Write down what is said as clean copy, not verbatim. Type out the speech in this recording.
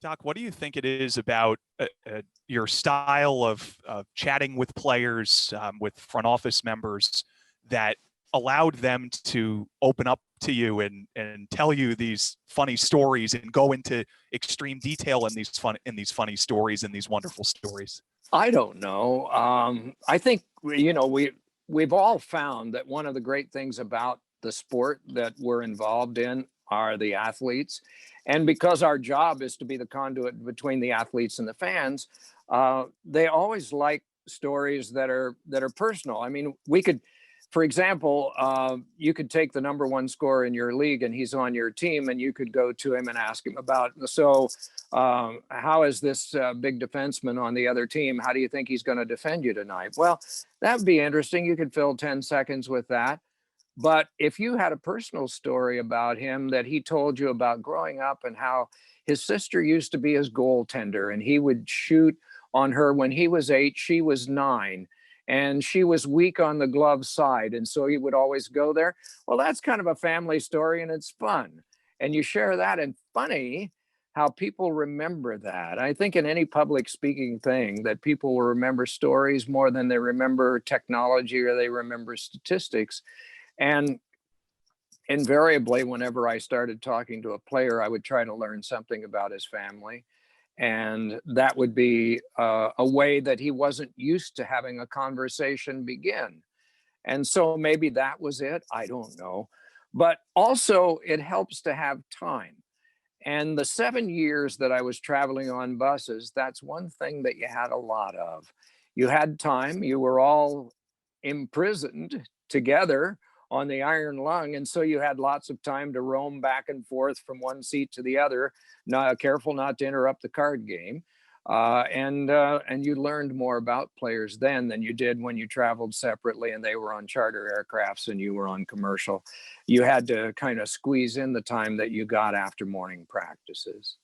Doc, what do you think it is about your style of chatting with players, with front office members, that allowed them to open up to you and tell you these funny stories and go into extreme detail in these funny stories and these wonderful stories? I don't know. I think we've all found that one of the great things about the sport that we're involved in are the athletes, and because our job is to be the conduit between the athletes and the fans, they always like stories that are personal. I mean, we could, for example, you could take the number one scorer in your league and he's on your team, and you could go to him and ask him about, how is this big defenseman on the other team? How do you think he's going to defend you tonight? Well, that would be interesting. You could fill 10 seconds with that. But if you had a personal story about him that he told you about growing up and how his sister used to be his goaltender and he would shoot on her when he was 8, she was 9, and she was weak on the glove side, and so he would always go there. Well, that's kind of a family story, and it's fun. And you share that, and funny how people remember that. I think in any public speaking thing that people will remember stories more than they remember technology or they remember statistics. And invariably, whenever I started talking to a player, I would try to learn something about his family. And that would be a way that he wasn't used to having a conversation begin. And so maybe that was it. I don't know. But also, it helps to have time. And the 7 years that I was traveling on buses, that's one thing that you had a lot of. You had time, you were all imprisoned together on the iron lung, and so you had lots of time to roam back and forth from one seat to the other, not careful not to interrupt the card game. And you learned more about players then than you did when you traveled separately and they were on charter aircrafts and you were on commercial. You had to kind of squeeze in the time that you got after morning practices.